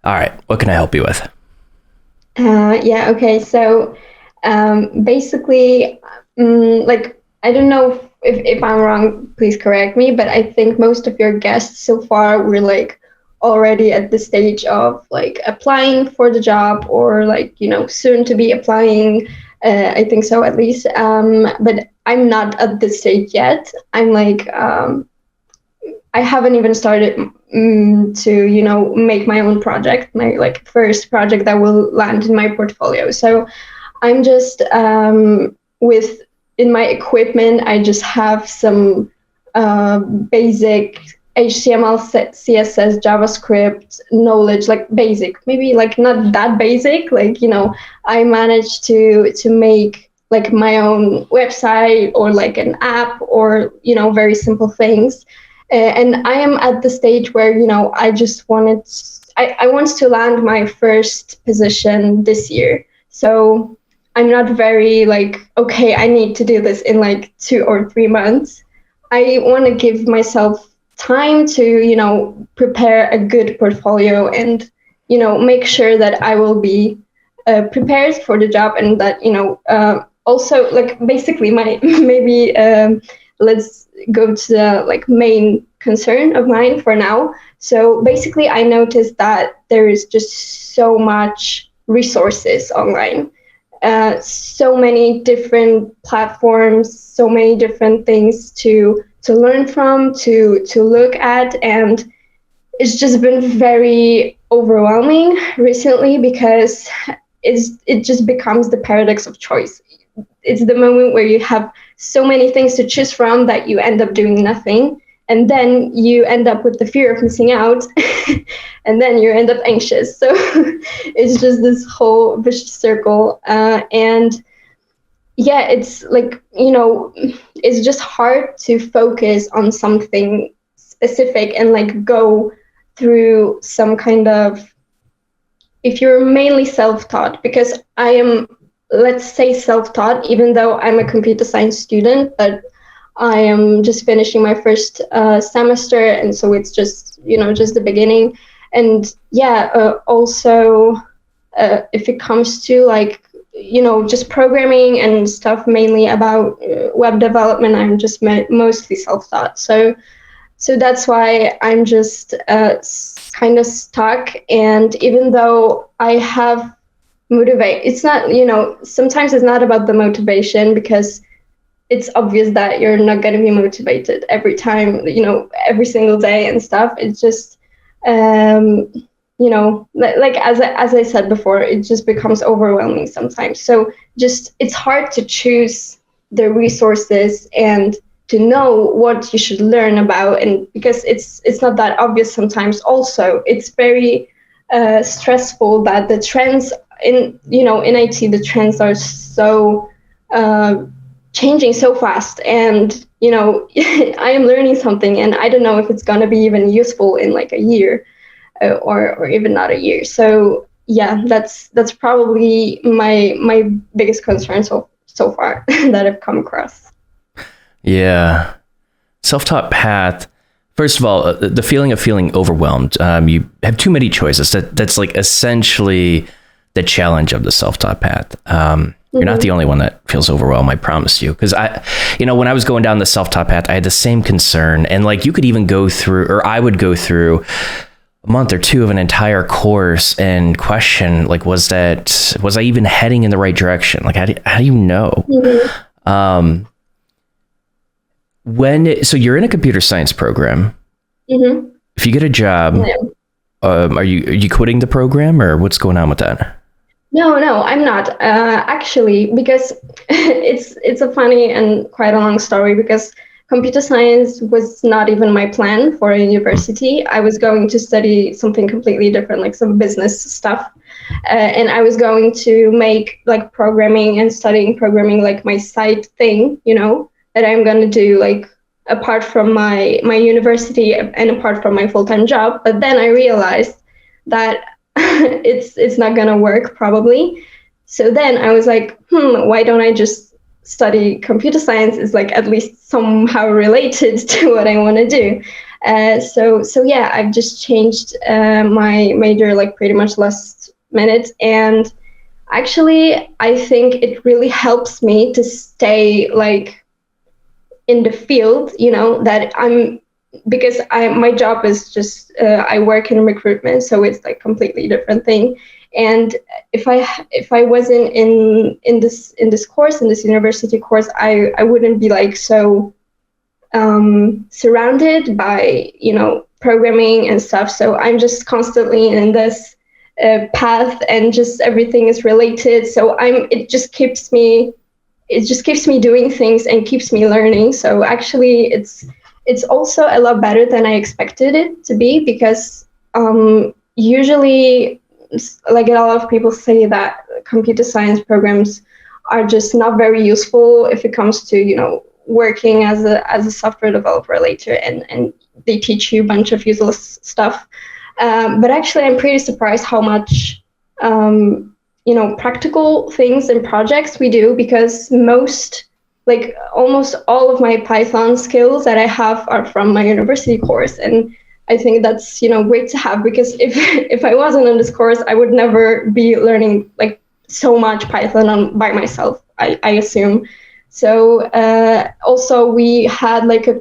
All right, what can I help you with? Yeah, okay. So basically, like, I don't know if I'm wrong, please correct me, but I think most of your guests so far were like already at the stage of like applying for the job or like, soon to be applying. I think so at least. But I'm not at this stage yet. I'm like, I haven't even started to, make my own project, my like first project that will land in my portfolio. So I'm just with in my equipment, I just have some basic HTML, CSS, JavaScript knowledge, like basic, maybe like not that basic. Like, I managed to make like my own website or like an app or, very simple things. And I am at the stage where, I just I want to land my first position this year. So I'm not very like, okay, I need to do this in like 2 or 3 months. I want to give myself time to, prepare a good portfolio and, make sure that I will be prepared for the job and that, also like basically my maybe let's go to the like main concern of mine for now. So basically I noticed that there is just so much resources online, so many different platforms, so many different things to learn from, to look at, and it's just been very overwhelming recently because it just becomes the paradox of choice. It's the moment where you have so many things to choose from that you end up doing nothing, and then you end up with the fear of missing out, and then you end up anxious. So it's just this whole vicious circle, and yeah, it's like, it's just hard to focus on something specific and like go through some kind of, if you're mainly self-taught, because I am, let's say, self-taught, even though I'm a computer science student, but I am just finishing my first semester, and so it's just, just the beginning. And yeah, also, if it comes to like, just programming and stuff, mainly about web development, I'm just mostly self-taught. So that's why I'm just kind of stuck. And even though I have motivate, it's not, sometimes it's not about the motivation, because it's obvious that you're not going to be motivated every time, every single day and stuff. It's just, like as I said before, it just becomes overwhelming sometimes. So just, it's hard to choose the resources and to know what you should learn about, and because it's not that obvious sometimes. Also, it's very stressful that the trends in IT, the trends are so changing so fast, and I am learning something and I don't know if it's going to be even useful in like a year, or even not a year. So yeah, that's probably my biggest concern so far that I've come across. Yeah. Self-taught path. First of all, the feeling of feeling overwhelmed. You have too many choices. That's like essentially the challenge of the self-taught path. You're not the only one that feels overwhelmed, I promise you. Because when I was going down the self-taught path, I had the same concern. And like, you could even go through, or I would go through a month or two of an entire course and question, like, was I even heading in the right direction? Like, how do you know? Mm-hmm. So you're in a computer science program. Mm-hmm. If you get a job, Yeah. are you quitting the program, or what's going on with that? No, I'm not actually, because it's a funny and quite a long story, because computer science was not even my plan for a university. I was going to study something completely different, like some business stuff, and I was going to make like programming and studying programming like my side thing, that I'm going to do like apart from my university and apart from my full-time job. But then I realized that it's not gonna work probably. So then I was like, why don't I just study computer science? Is like at least somehow related to what I want to do. So yeah, I've just changed my major like pretty much last minute, and actually I think it really helps me to stay like in the field, that I'm, because my job is just I work in recruitment, so it's like completely different thing. And if I wasn't in this course, in this university course, I wouldn't be like so surrounded by programming and stuff. So I'm just constantly in this path, and just everything is related. So it just keeps me doing things and keeps me learning. So actually, it's also a lot better than I expected it to be, because usually, like a lot of people say that computer science programs are just not very useful if it comes to working as a software developer later, and they teach you a bunch of useless stuff. But actually, I'm pretty surprised how much practical things and projects we do, because almost all of my Python skills that I have are from my university course. And I think that's, great to have, because if I wasn't on this course, I would never be learning like so much Python by myself, I assume. So also we had like a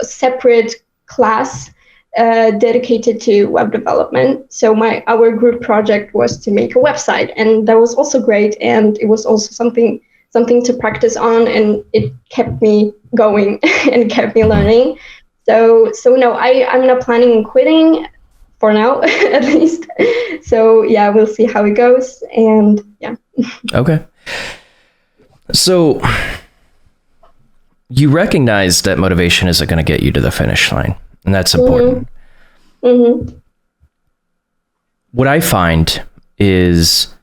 separate class dedicated to web development. So our group project was to make a website, and that was also great. And it was also something to practice on, and it kept me going and kept me learning. So no, I'm not planning on quitting for now, at least. So yeah, we'll see how it goes. And yeah. Okay. So you recognize that motivation isn't going to get you to the finish line, and that's important. Mm-hmm. What I find is,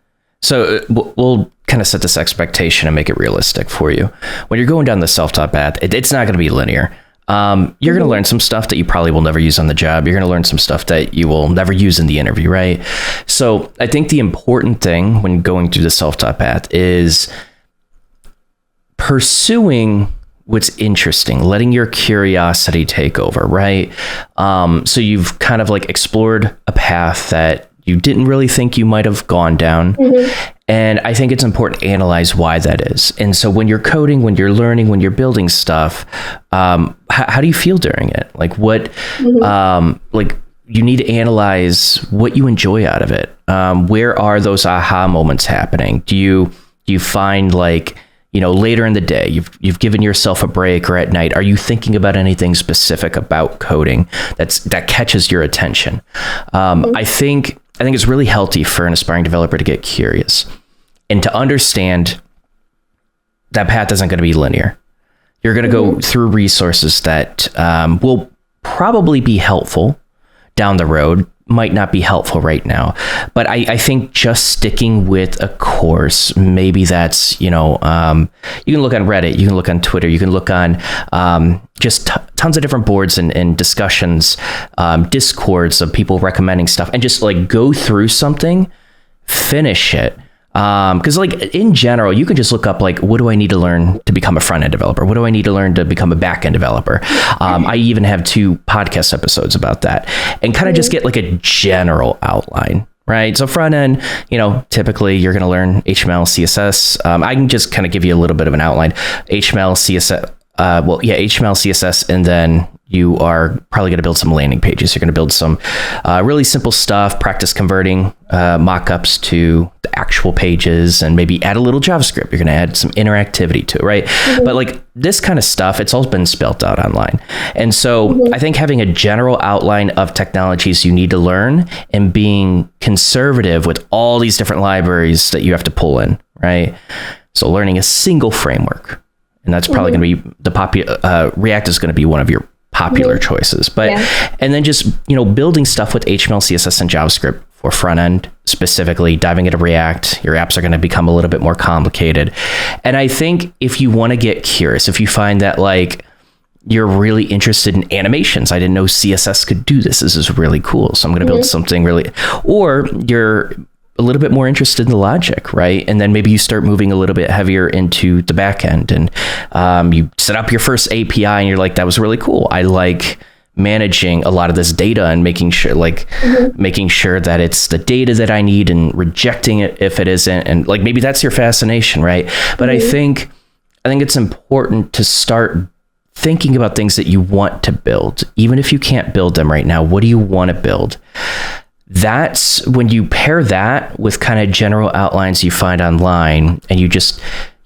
so we'll kind of set this expectation and make it realistic for you. When you're going down the self-taught path, it's not going to be linear. You're going to learn some stuff that you probably will never use on the job. You're going to learn some stuff that you will never use in the interview, right? So I think the important thing when going through the self-taught path is pursuing what's interesting, letting your curiosity take over, right? So you've kind of like explored a path that you didn't really think you might have gone down. Mm-hmm. And I think it's important to analyze why that is. And so when you're coding, when you're learning, when you're building stuff, how do you feel during it? Like what, like you need to analyze what you enjoy out of it. Where are those aha moments happening? Do you find like, later in the day, you've given yourself a break, or at night, are you thinking about anything specific about coding that catches your attention? I think it's really healthy for an aspiring developer to get curious and to understand that path isn't going to be linear. You're going to go through resources that will probably be helpful down the road, might not be helpful right now. But I think just sticking with a course, maybe that's, you can look on Reddit, you can look on Twitter, you can look on just tons of different boards and discussions, discords of people recommending stuff, and just like go through something, finish it. Because like in general, you can just look up like, what do I need to learn to become a front-end developer? What do I need to learn to become a back-end developer? I even have 2 podcast episodes about that, and kind of just get like a general outline, right? So front end, typically you're going to learn HTML, CSS. I can just kind of give you a little bit of an outline. HTML, CSS, HTML, CSS, and then you are probably going to build some landing pages. You're going to build some really simple stuff, practice converting mock-ups to the actual pages, and maybe add a little JavaScript. You're going to add some interactivity to it, right? But like this kind of stuff, it's all been spelled out online. And so I think having a general outline of technologies you need to learn, and being conservative with all these different libraries that you have to pull in, right? So learning a single framework, and that's probably going to be the React is going to be one of your popular choices, but and then just building stuff with HTML, CSS, and JavaScript for front end specifically, diving into React. Your apps are going to become a little bit more complicated. And I think if you want to get curious, if you find that like you're really interested in animations, I didn't know CSS could do this. This is really cool. So I'm going to build something really, or you're a little bit more interested in the logic, right? And then maybe you start moving a little bit heavier into the back end, and you set up your first API, and you're like, that was really cool. I like managing a lot of this data and making sure that it's the data that I need and rejecting it if it isn't. And like, maybe that's your fascination, right? But I think it's important to start thinking about things that you want to build, even if you can't build them right now. What do you want to build? That's when you pair that with kind of general outlines you find online, and you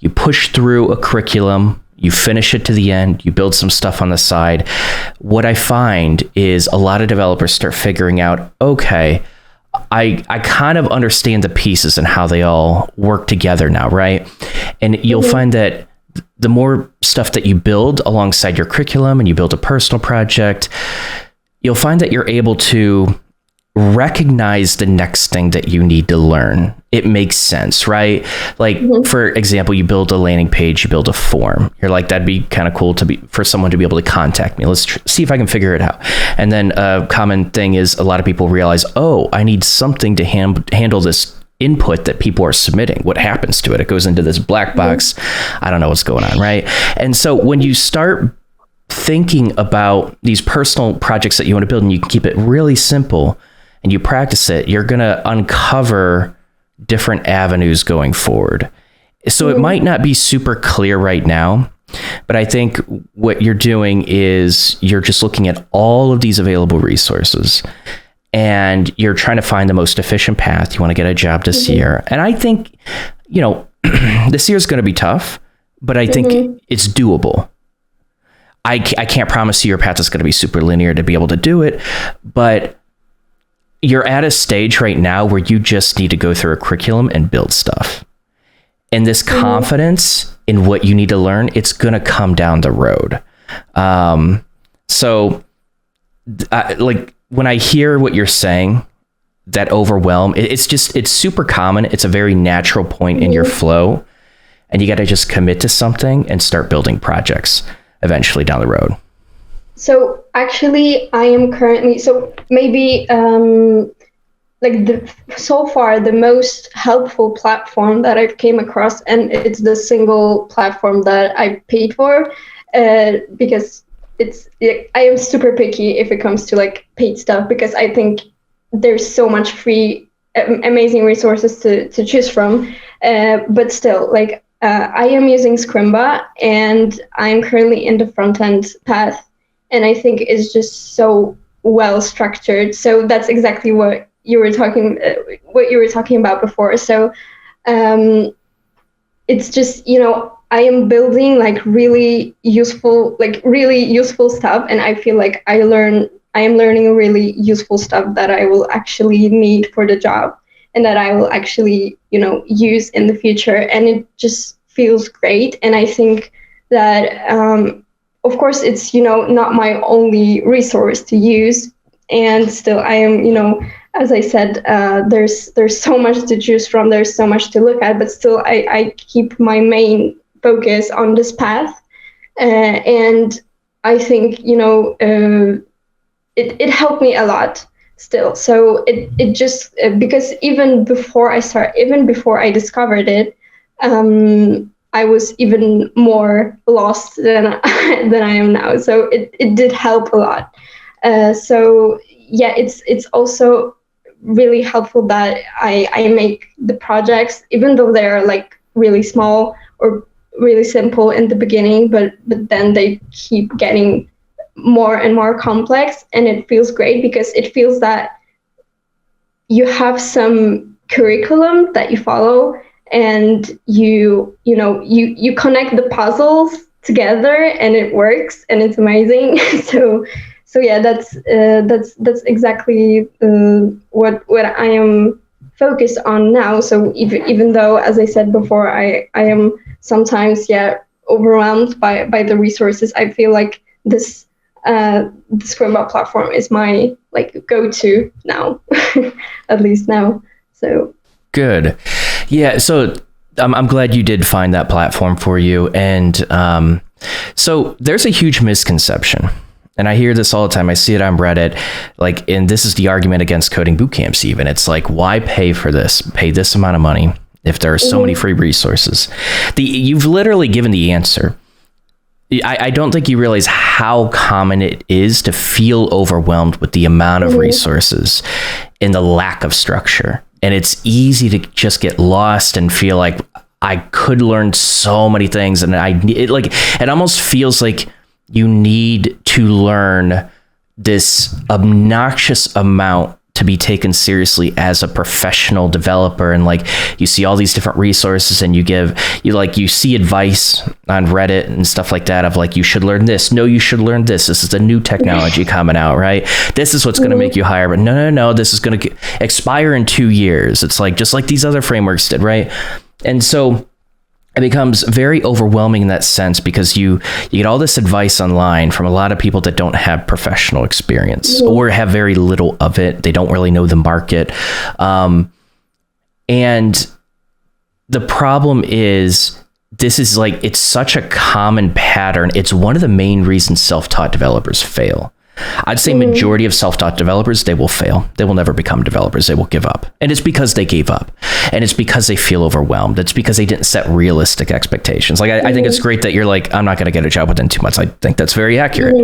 push through a curriculum, you finish it to the end, you build some stuff on the side. What I find is a lot of developers start figuring out, okay, I kind of understand the pieces and how they all work together now, right? And you'll find that the more stuff that you build alongside your curriculum and you build a personal project, you'll find that you're able to recognize the next thing that you need to learn. It makes sense, right? Like, for example, you build a landing page, you build a form. You're like, that'd be kind of cool for someone to be able to contact me. Let's see if I can figure it out. And then a common thing is a lot of people realize, oh, I need something to handle this input that people are submitting. What happens to it? It goes into this black box. I don't know what's going on, right? And so when you start thinking about these personal projects that you want to build, and you can keep it really simple, and you practice it, you're going to uncover different avenues going forward. So it might not be super clear right now, but I think what you're doing is you're just looking at all of these available resources, and you're trying to find the most efficient path. You want to get a job this year. And I think, this year is going to be tough, but I think it's doable. I can't promise you your path is going to be super linear to be able to do it, but you're at a stage right now where you just need to go through a curriculum and build stuff. And this confidence in what you need to learn, it's going to come down the road. Like, when I hear what you're saying, that overwhelm, it's super common. It's a very natural point in your flow. And you got to just commit to something and start building projects eventually down the road. So actually, I am currently, so maybe so far the most helpful platform that I've came across, and it's the single platform that I paid for, because I am super picky if it comes to like paid stuff, because I think there's so much free, amazing resources to choose from. But still, like, I am using Scrimba, and I'm currently in the front end path. And I think it's just so well structured. So that's exactly what you were talking about before. So it's just, I am building like really useful stuff, and I feel like I am learning really useful stuff that I will actually need for the job, and that I will actually use in the future. And it just feels great. And I think that of course, it's, not my only resource to use. And still, I am, as I said, there's so much to choose from. There's so much to look at. But still, I keep my main focus on this path. And I think, it helped me a lot still. So it just, because even before I discovered it, I was even more lost than I am now. So it did help a lot. So yeah, it's also really helpful that I make the projects, even though they're like really small or really simple in the beginning, but then they keep getting more and more complex, and it feels great because it feels that you have some curriculum that you follow, and you connect the puzzles together, and it works, and it's amazing. So yeah, that's exactly what I am focused on now. So even though, as I said before, I am sometimes overwhelmed by the resources, I feel like this Scrimba platform is my go-to now, at least now. So good. Yeah, so I'm glad you did find that platform for you. And so there's a huge misconception, and I hear this all the time. I see it on Reddit, and this is the argument against coding boot camps even. It's like, why pay for this? Pay this amount of money if there are so many free resources. You've literally given the answer. I don't think you realize how common it is to feel overwhelmed with the amount of resources and the lack of structure. And it's easy to just get lost and feel like I could learn so many things. And it almost feels like you need to learn this obnoxious amount to be taken seriously as a professional developer. And like, you see all these different resources and you see advice on Reddit and stuff like that of like, you should learn this. No, you should learn this. This is a new technology coming out, right? This is what's going to make you higher. But no, this is going to expire in 2 years. It's like, just like these other frameworks did, right? And so it becomes very overwhelming in that sense, because you get all this advice online from a lot of people that don't have professional experience or have very little of it. They don't really know the market. And the problem is, this is like, it's such a common pattern. It's one of the main reasons self-taught developers fail. I'd say majority of self-taught developers, they will fail. They will never become developers. They will give up. And it's because they gave up. And it's because they feel overwhelmed. It's because they didn't set realistic expectations. Like, I think it's great that you're like, I'm not going to get a job within 2 months. I think that's very accurate.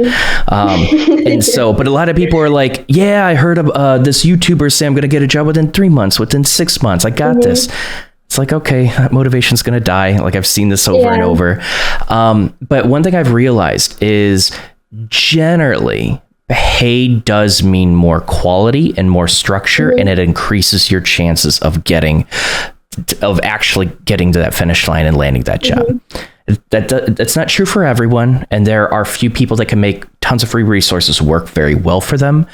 And so, but a lot of people are like, yeah, I heard of this YouTuber say I'm going to get a job within 3 months, within 6 months. I got this. It's like, okay, that motivation's going to die. Like, I've seen this over and over. But one thing I've realized is, generally, pay does mean more quality and more structure, and it increases your chances of actually getting to that finish line and landing that job. That's not true for everyone, and there are few people that can make tons of free resources work very well for them.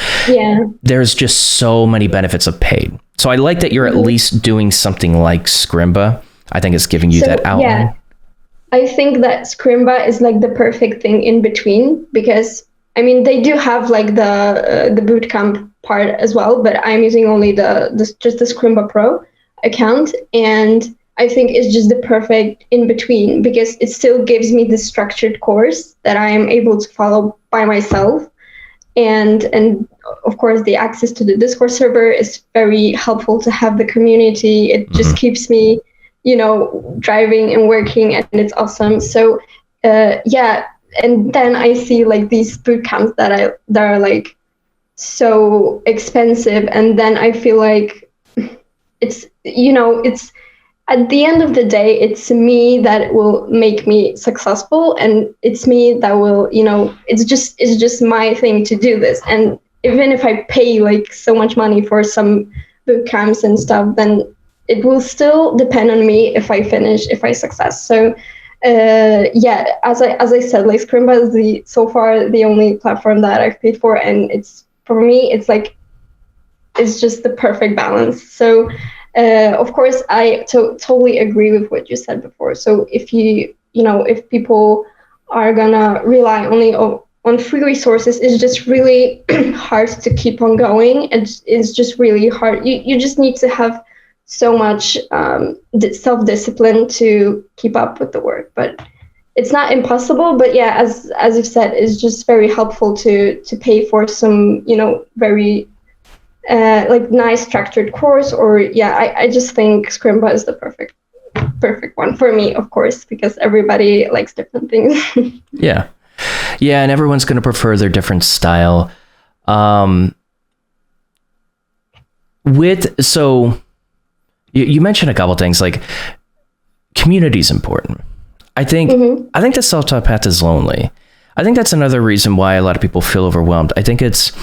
There's just so many benefits of paid. So I like that you're at least doing something like Scrimba. I think it's giving you that outline. I think that Scrimba is like the perfect thing in between, because I mean, they do have like the bootcamp part as well, but I'm using only just the Scrimba Pro account, and I think it's just the perfect in between, because it still gives me the structured course that I am able to follow by myself, and of course the access to the Discord server is very helpful to have the community. It just keeps me, driving and working, and it's awesome. So and then I see like these boot camps that are like so expensive, and then I feel like it's at the end of the day, it's me that will make me successful, and it's me that will, it's just my thing to do this. And even if I pay like so much money for some boot camps and stuff, then it will still depend on me if I finish, if I success. So as I said, like Scrimba is so far the only platform that I've paid for, and for me it's just the perfect balance. So of course I totally agree with what you said before. So if if people are gonna rely only on free resources, it's just really hard to keep on going. It's just really hard. You just need to have so much self-discipline to keep up with the work, but it's not impossible. But yeah, as you've said, it's just very helpful to pay for some very like nice structured course. Or I just think Scrimba is the perfect one for me, of course, because everybody likes different things. yeah and everyone's going to prefer their different style. You mentioned a couple things, like community is important. I think the self-taught path is lonely. I think that's another reason why a lot of people feel overwhelmed. I think it's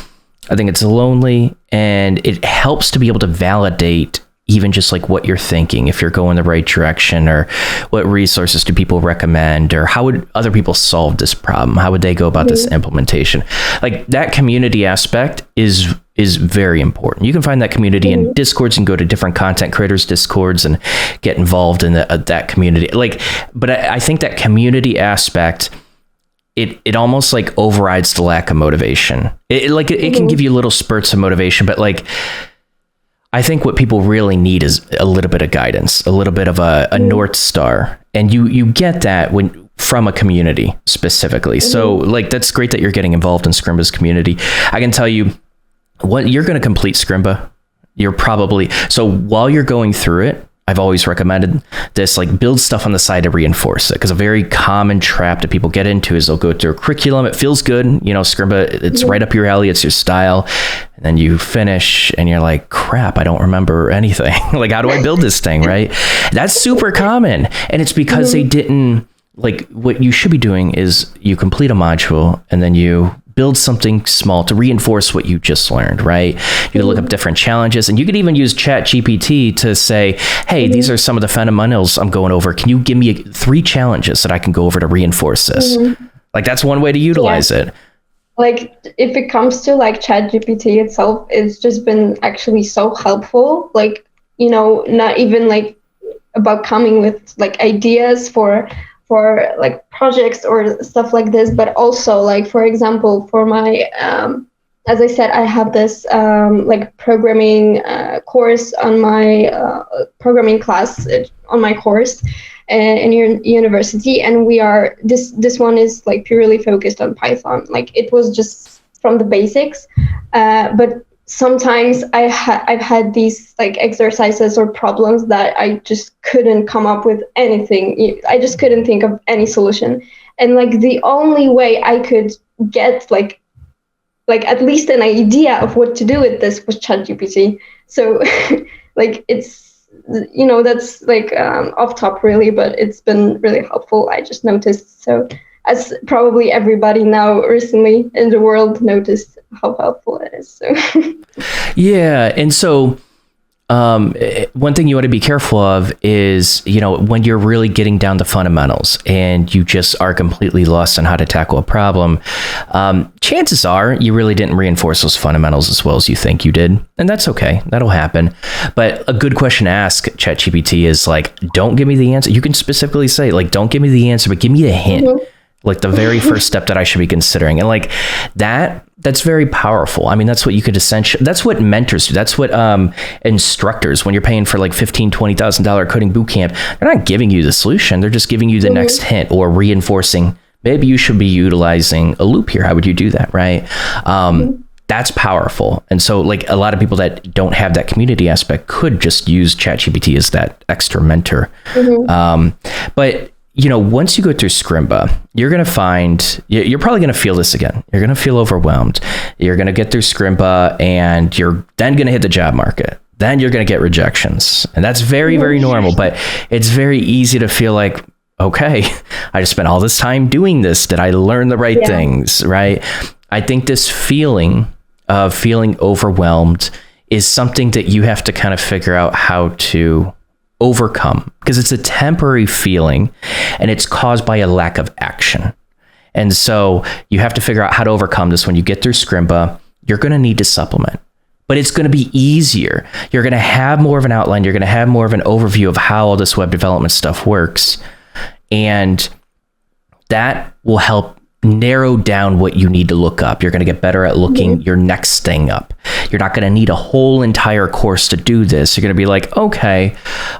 lonely, and it helps to be able to validate even just like what you're thinking, if you're going the right direction, or what resources do people recommend, or how would other people solve this problem? How would they go about this implementation? Like, that community aspect is very important. You can find that community in Discords, and go to different content creators Discords and get involved in that community. But I think that community aspect, it almost like overrides the lack of motivation. It can give you little spurts of motivation, but like, I think what people really need is a little bit of guidance, a little bit of a North Star. And you get that from a community specifically. So like, that's great that you're getting involved in Scrimba's community. I can tell you, what you're going to complete Scrimba, so while you're going through it, I've always recommended this, like build stuff on the side to reinforce it. Because a very common trap that people get into is they'll go through a curriculum. It feels good. Scrimba, it's right up your alley. It's your style. And then you finish and you're like, crap, I don't remember anything. Like, how do I build this thing? Right. That's super common. And it's because they didn't, like, what you should be doing is you complete a module and then you build something small to reinforce what you just learned, right? You can look up different challenges, and you could even use ChatGPT to say, hey, these are some of the fundamentals I'm going over. Can you give me 3 challenges that I can go over to reinforce this? Like, that's one way to utilize it. Like, if it comes to like ChatGPT itself, it's just been actually so helpful. Like, not even like about coming with like ideas for like projects or stuff like this, but also like, for example, for my as I said, I have this like programming course on my programming class on my course in university, and we are this one is like purely focused on Python. Like, it was just from the basics, but sometimes I've had these like exercises or problems that I just couldn't come up with anything. I just couldn't think of any solution. And like, the only way I could get like at least an idea of what to do with this was ChatGPT. So like, it's, that's like off top really, but it's been really helpful. I just noticed. So as probably everybody now recently in the world noticed how helpful it is. So yeah. And so one thing you want to be careful of is, when you're really getting down to fundamentals and you just are completely lost on how to tackle a problem, chances are you really didn't reinforce those fundamentals as well as you think you did. And that's okay. That'll happen. But a good question to ask ChatGPT is like, don't give me the answer. You can specifically say, like, don't give me the answer, but give me a hint. Like the very first step that I should be considering. And like that's very powerful. I mean, that's what you could that's what mentors do. That's what instructors, when you're paying for like $15,000, $20,000 coding boot camp, they're not giving you the solution. They're just giving you the next hint or reinforcing, maybe you should be utilizing a loop here. How would you do that? Right. That's powerful. And so like a lot of people that don't have that community aspect could just use ChatGPT as that extra mentor. But once you go through Scrimba, you're going to find, you're probably going to feel this again. You're going to feel overwhelmed. You're going to get through Scrimba and you're then going to hit the job market. Then you're going to get rejections. And that's very, very normal, but it's very easy to feel like, okay, I just spent all this time doing this. Did I learn the right things? Right. I think this feeling of feeling overwhelmed is something that you have to kind of figure out how to overcome, because it's a temporary feeling and it's caused by a lack of action. And so you have to figure out how to overcome this. When you get through Scrimba, you're going to need to supplement, but it's going to be easier. You're going to have more of an outline. You're going to have more of an overview of how all this web development stuff works. And that will help narrow down what you need to look up. You're going to get better at looking your next thing up. You're not going to need a whole entire course to do this. You're going to be like, okay,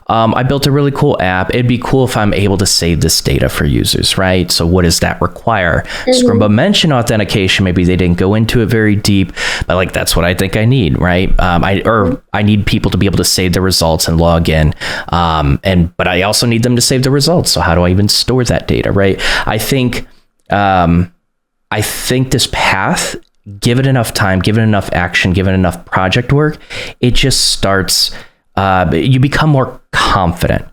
I built a really cool app. It'd be cool if I'm able to save this data for users, right? So what does that require? Scrimba mentioned authentication. Maybe they didn't go into it very deep, but like, that's what I think I need, right? I need people to be able to save the results and log in. But I also need them to save the results. So how do I even store that data, right? I think this path, give it enough time, give it enough action, give it enough project work, it just starts, you become more confident.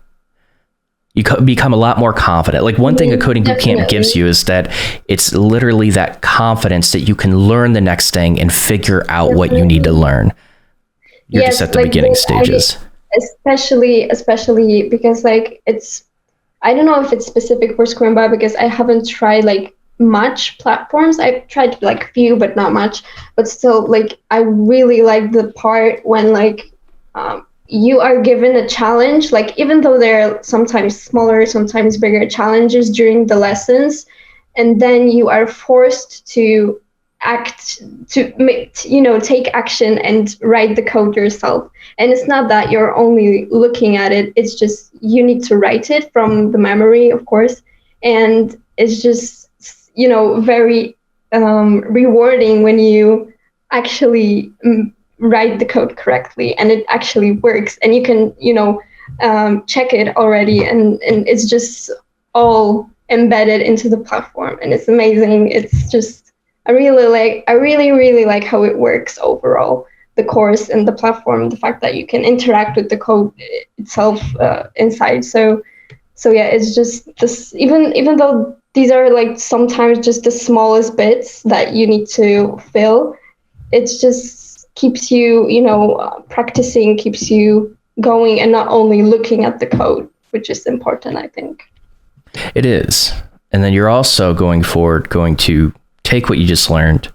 You become a lot more confident. Like one thing a coding bootcamp gives you is that it's literally that confidence that you can learn the next thing and figure out what you need to learn. You're just at the beginning stages. Especially because like I don't know if it's specific for Scrimba because I haven't tried like much platforms. I've tried like few, but not much. But still, like I really like the part when like you are given a challenge, like even though there are sometimes smaller, sometimes bigger challenges during the lessons, and then you are forced to take action and write the code yourself. And it's not that you're only looking at it, it's just you need to write it from the memory, of course. And it's just, very rewarding when you actually write the code correctly and it actually works. And you can, check it already, and it's just all embedded into the platform, and it's amazing. It's just I really like how it works overall, the course and the platform, the fact that you can interact with the code itself inside. So yeah, it's just this, even though these are like sometimes just the smallest bits that you need to fill, it's just keeps you, practicing, keeps you going, and not only looking at the code, which is important, I think. It is. And then you're also going to take what you just learned,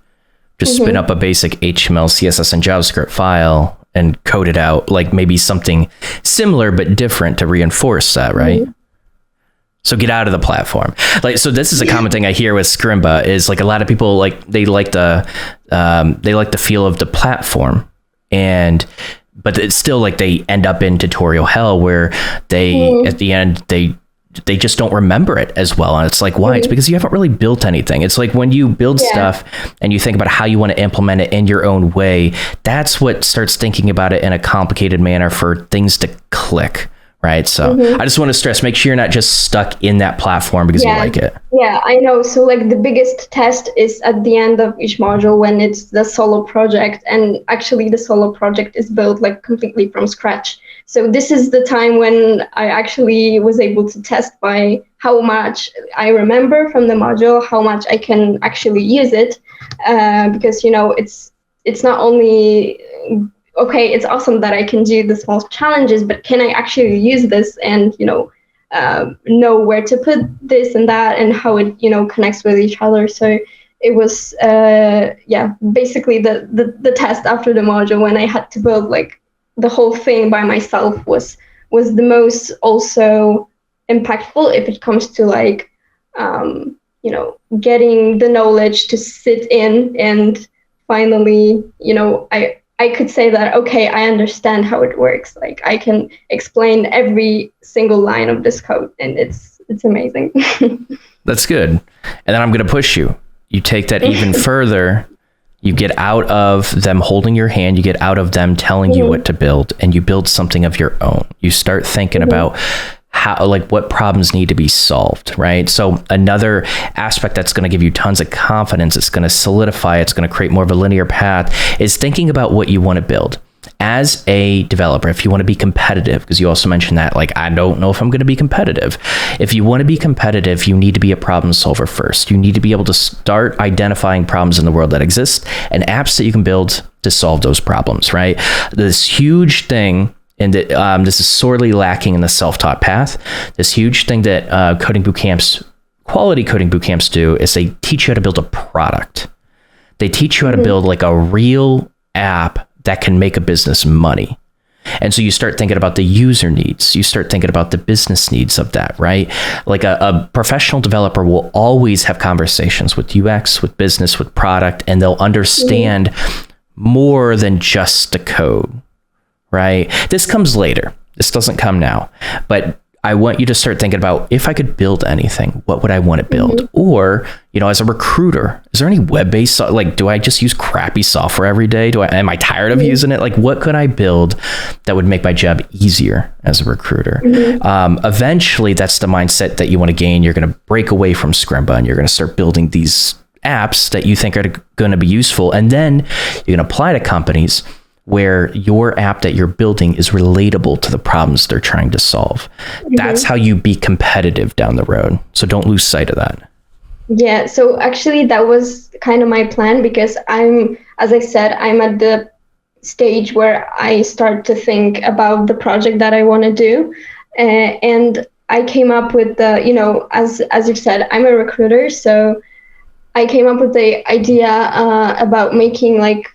just spin up a basic HTML, CSS, and JavaScript file and code it out, like maybe something similar but different to reinforce that, right? So get out of the platform. Like, so this is a common thing I hear with Scrimba is like a lot of people they like the feel of the platform, but it's still like they end up in tutorial hell where they at the end they just don't remember it as well. And it's like, why? It's because you haven't really built anything. It's like when you build stuff and you think about how you want to implement it in your own way, that's what starts thinking about it in a complicated manner for things to click. Right. So I just want to stress, make sure you're not just stuck in that platform because you like it. Yeah, I know. So like the biggest test is at the end of each module when it's the solo project. And actually the solo project is built like completely from scratch. So this is the time when I actually was able to test by how much I remember from the module, how much I can actually use it. Because, it's not only okay, it's awesome that I can do the small challenges, but can I actually use this and, know where to put this and that and how it, connects with each other. So it was, basically the test after the module when I had to build like the whole thing by myself was the most also impactful if it comes to like, getting the knowledge to sit in and finally, I could say that, okay, I understand how it works. Like I can explain every single line of this code, and it's amazing. That's good. And then I'm going to push you. You take that even further. You get out of them holding your hand. You get out of them telling you what to build, and you build something of your own. You start thinking about what problems need to be solved, right? So another aspect that's going to give you tons of confidence, it's going to solidify, it's going to create more of a linear path, is thinking about what you want to build. As a developer, if you want to be competitive, because you also mentioned that, like, I don't know if I'm going to be competitive. If you want to be competitive, you need to be a problem solver first. You need to be able to start identifying problems in the world that exist and apps that you can build to solve those problems, right? This huge thing, and this is sorely lacking in the self-taught path. This huge thing that quality coding boot camps do is they teach you how to build a product. They teach you how to build like a real app that can make a business money. And so you start thinking about the user needs. You start thinking about the business needs of that, right? Like a professional developer will always have conversations with UX, with business, with product, and they'll understand more than just the code. Right? This comes later. This doesn't come now. But I want you to start thinking about, if I could build anything, what would I want to build? Or, as a recruiter, is there any web-based, do I just use crappy software every day? Am I tired of using it? Like, what could I build that would make my job easier as a recruiter? Eventually, that's the mindset that you want to gain. You're going to break away from Scrimba and you're going to start building these apps that you think are going to be useful. And then you can apply to companies where your app that you're building is relatable to the problems they're trying to solve. That's how you be competitive down the road. So don't lose sight of that. Yeah, so actually that was kind of my plan, because as I said, I'm at the stage where I start to think about the project that I want to do. And I came up with the, as you said, I'm a recruiter. So I came up with the idea about making like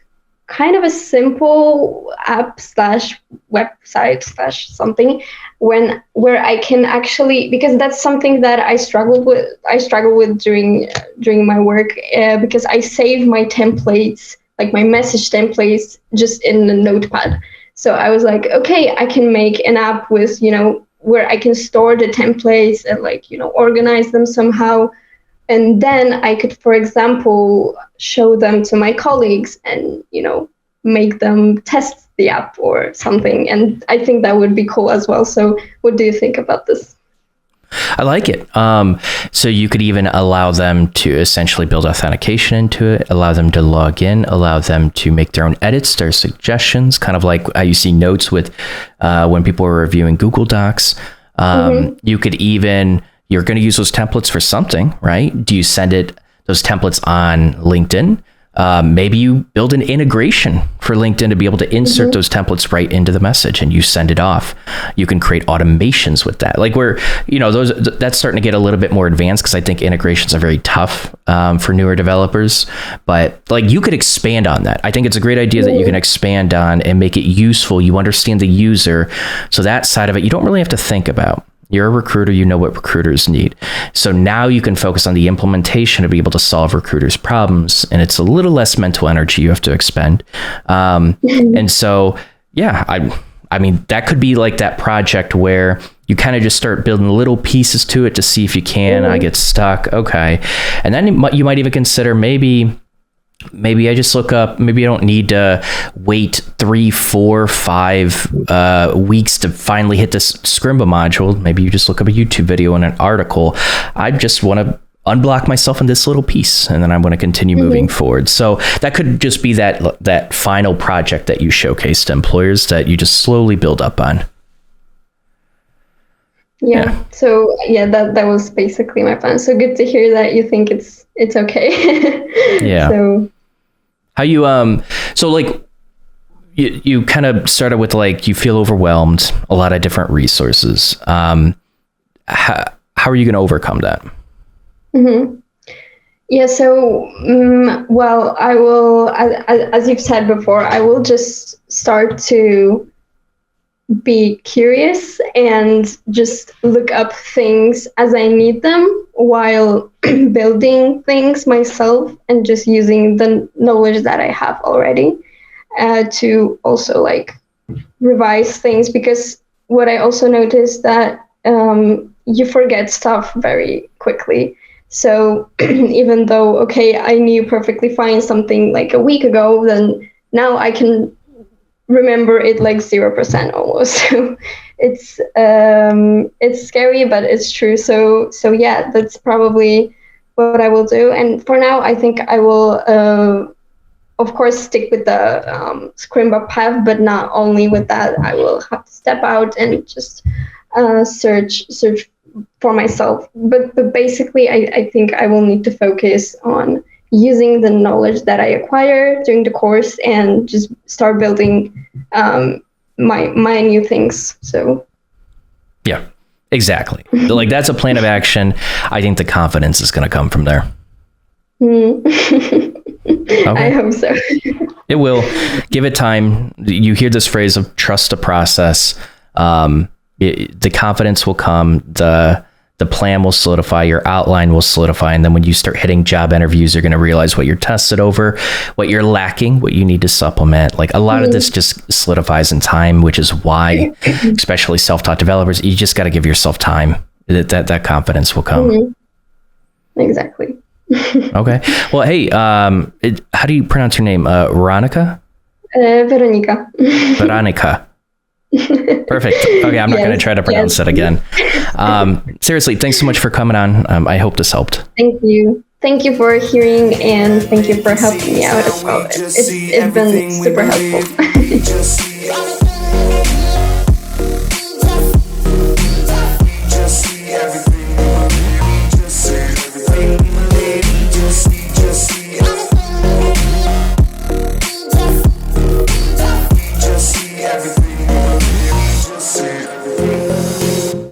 kind of a simple app / website / something where I can actually, because that's something that I struggle with during my work, because I save my templates, like my message templates, just in the notepad. So I was like, okay, I can make an app with, where I can store the templates and organize them somehow. And then I could, for example, show them to my colleagues and, make them test the app or something. And I think that would be cool as well. So what do you think about this? I like it. So you could even allow them to essentially build authentication into it, allow them to log in, allow them to make their own edits, their suggestions, kind of like how you see notes with when people are reviewing Google Docs. You could even, you're going to use those templates for something, right? Do you send those templates on LinkedIn? Maybe you build an integration for LinkedIn to be able to insert those templates right into the message and you send it off. You can create automations with that. Like that's starting to get a little bit more advanced because I think integrations are very tough for newer developers, but like you could expand on that. I think it's a great idea that you can expand on and make it useful. You understand the user. So that side of it, you don't really have to think about. You're a recruiter, you know what recruiters need. So now you can focus on the implementation to be able to solve recruiters' problems. And it's a little less mental energy you have to expend. And so, yeah, I mean, that could be like that project where you kind of just start building little pieces to it to see if you can. I get stuck. Okay. And then you might even consider maybe I just look up, maybe I don't need to wait 3, 4, 5 weeks to finally hit this Scrimba module. Maybe you just look up a YouTube video and an article. I just want to unblock myself in this little piece and then I'm going to continue moving forward. So that could just be that final project that you showcase to employers that you just slowly build up on. Yeah. So yeah, that was basically my plan. So good to hear that you think it's okay. Yeah. So how you so like you kind of started with like you feel overwhelmed, a lot of different resources. How are you going to overcome that? Yeah. So well, I will, as you've said before, I will just start to be curious and just look up things as I need them while building things myself and just using the knowledge that I have already to also like revise things, because what I also noticed that you forget stuff very quickly. So even though, okay, I knew perfectly fine something like a week ago, then now I can remember it like 0% almost. So it's scary, but it's true. So yeah, that's probably what I will do. And for now, I think I will, of course, stick with the Scrimba path, but not only with that. I will have to step out and just search for myself. But basically, I think I will need to focus on using the knowledge that I acquire during the course and just start building my new things. So yeah, exactly. Like that's a plan of action. I think the confidence is going to come from there. Okay. I hope so. It will. Give it time. You hear this phrase of trust the process. The confidence will come. The plan will solidify, your outline will solidify. And then when you start hitting job interviews, you're going to realize what you're tested over, what you're lacking, what you need to supplement. Like a lot of this just solidifies in time, which is why, especially self-taught developers, you just got to give yourself time. That confidence will come. Exactly. Okay. Well, hey, how do you pronounce your name? Weronika? Weronika. Weronika. Perfect. Okay, I'm not going to try to pronounce it again. Seriously, thanks so much for coming on. I hope this helped. Thank you. Thank you for hearing, and thank you for helping me out as well. It's been super helpful.